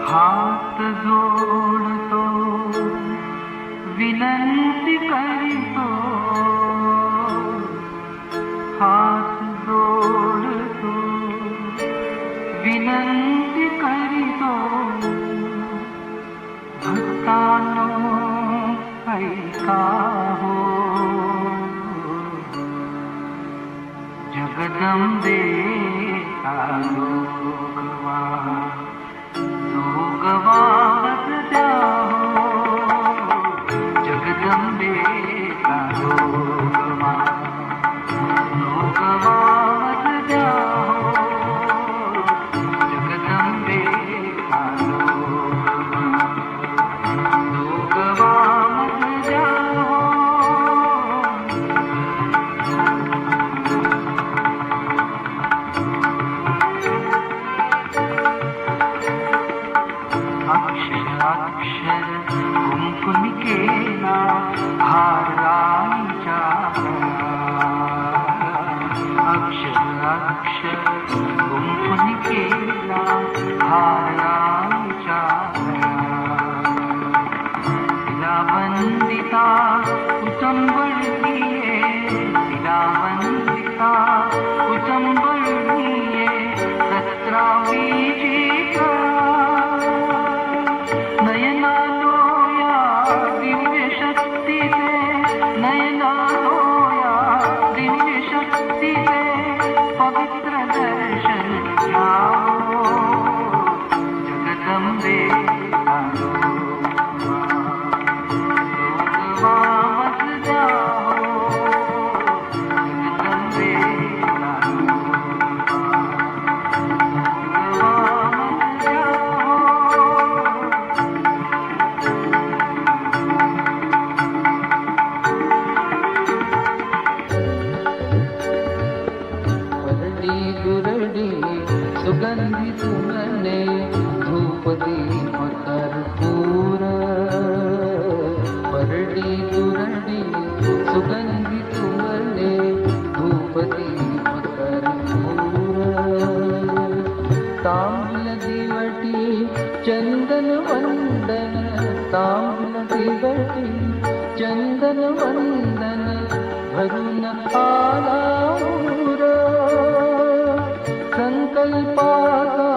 हात जोडतो विनंती करीतो, हात जोडतो विनंती करीतो, भक्तांनो ऐका हो, जगदंबे लोकवा लोकवावत द्या हो, जगदंबे लोकवा लोकवावत द्या हो, जगदंबे लोकवावत द्या हो. अक्षर कुंकुम केला हारांच्या, अक्षर कुंकुम केला हारांच्या, तिला वंदिता कुचंबळीये, तिला वंदिता कुचंबळीये, 17वी जी पवित्र दर्शन घ्यावो, जगदंबे लोकवावत द्या हो, जगदंबे लोकवावत द्या दुरडी सुगंधी तुमने धूपदी कर्पूर, परडी दुरडी सुगंधी तुमने धूपदी कर्पूर, तांबूल दिवटी चंदन वंदन, तांबूल दिवटी चंदन वंदन, भरून आला संकल्पाचा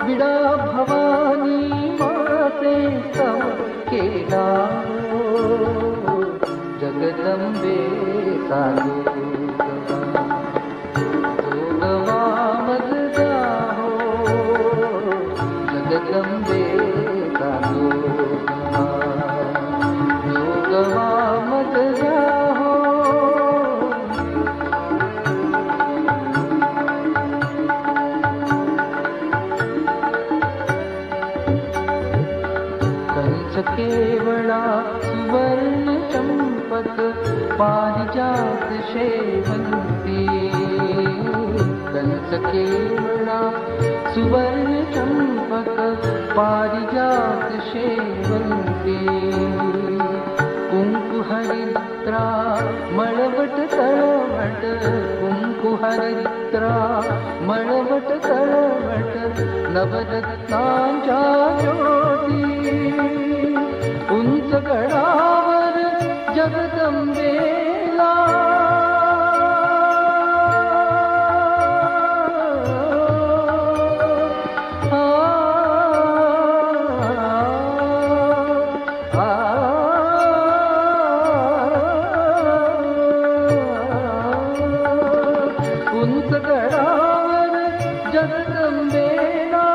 विडा भवानी माते सम केला हो, जगदंबे लोकवा मज द्या हो, जगदंबे लोकवा मज द्या हो. केवळा सुवर्ण चंपक पारिजात शेवंती, कंस केवळा सुवर्ण चंपक पारिजात शेवंती, कुंकु हरिद्रा मळवट तळवट, कुंकु हरिद्रा मळवट तळवट, नवरत्नांच्या ज्योती, उंच गडावर जगदंबेला उंच गडावर जगदंबेला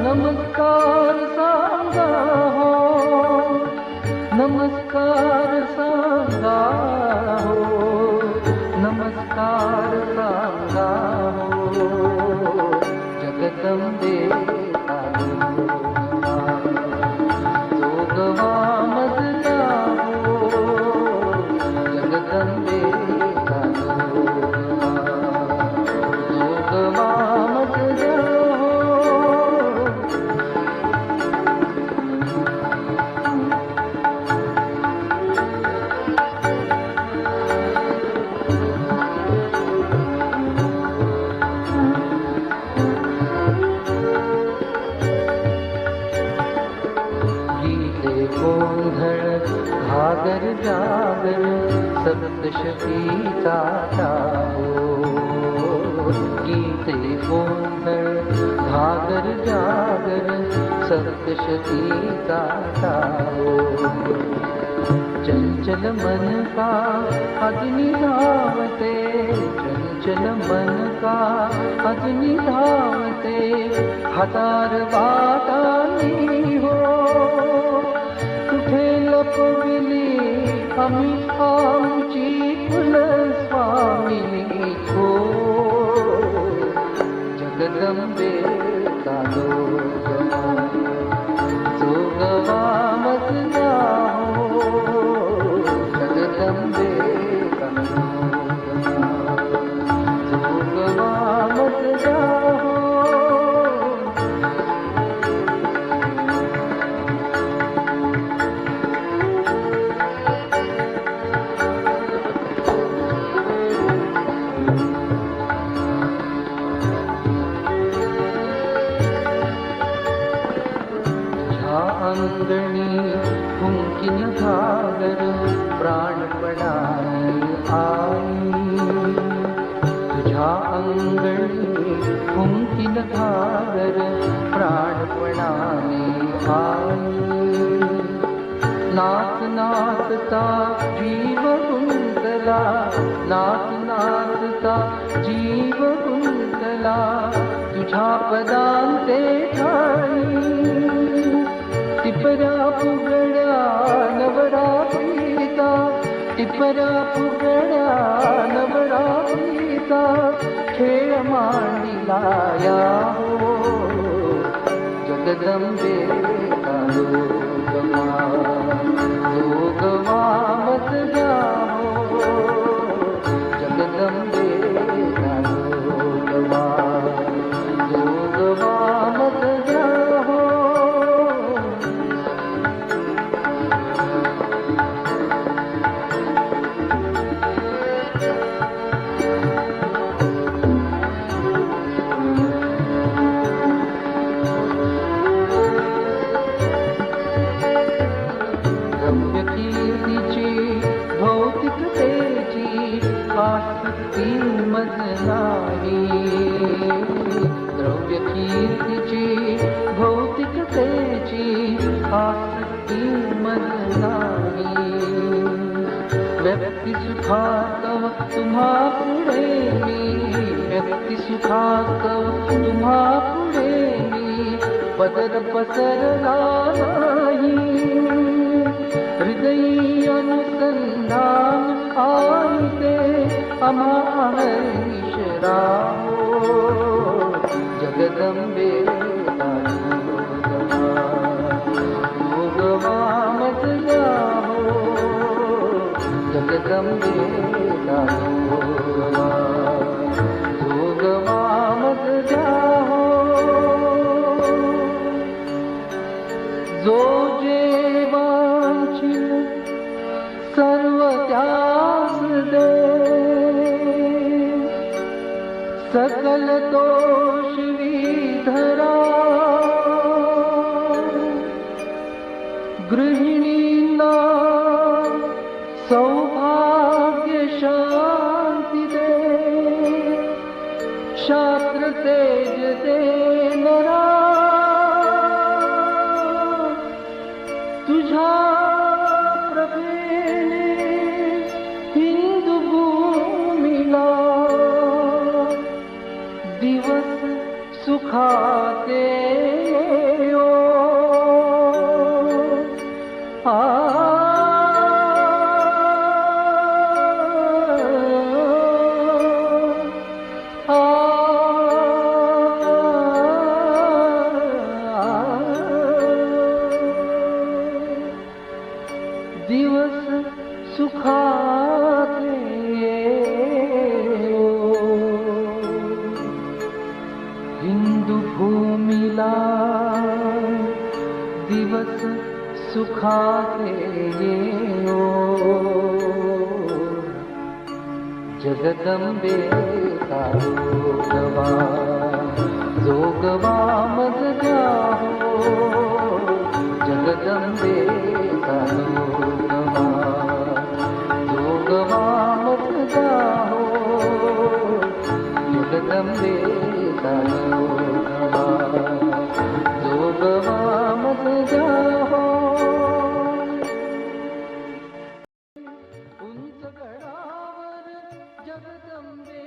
नमस्कार सांगा हो, नमस्कार सांगा हो, नमस्कार सांगा हो, जगदंबे जोगवा मज द्या हो, जगदंबे जोगवा मज द्या हो. गोंधळ घागर जागर सप्तशतीचा हो. गीते गोंधळ घागर जागर सप्तशतीचा हो. चंचल मन का अग्नि धावते, चंचल मन का अग्नि धावते, हजार वाटानी हो. कुठे लपविली आम्ही आमची कुलस्वामिनी हो. जगदंबे कालो जोगवा मजला हो. जगदंबे कालो जोगवा मजला हो. अंगणी फुंकीन घागर प्राणपणाने आई. तुझ्या अंगणी फुंकीन घागर प्राणपणाने आई. नाच नाचता जीव गुंतला, नाच नाचता जीव गुंतला, तुझ्या पदांते ठाई. टिपरा फुगड्या नवरा प्रीता, टिपरा फुगड्या नवरा प्रीता, खेळ मांडिला या हो. जगदंबे कालो गमा जोगवा मजला हो. जगदंबे कालो गमा जोगवा मजला हो. भौतिकतेची आसक्ती मज नाही. द्रव्य कीर्तीची भौतिकतेची आसक्ती मज नाही. व्यक्ती सुखास्तव तुम्हा पुढे मी, व्यक्ती सुखास्तव तुम्हा पुढे मी, पदर पसरला नाही. हृदयी अनुसंधान आईते आम्हा ईश्वरा हो. जगदंबे जोगवा मजला हो. जगदंबे जोगवा मजला हो. जो जेवांची सर्व त्यास दे, सकल दोष विधरा. गृहिणींना सौभाग्य शांती दे, शास्त्र तेज दे नरा. तुझ्या प्रभेने हिंदू भूमीला दिवस सुखाचे ओ. दिवस सुखाचे ओ. हिंदू भूमीला दिवस सुखाचे ओ. जगदंबे जोगवा जोगवा मजला हो. जगदंबे रंबे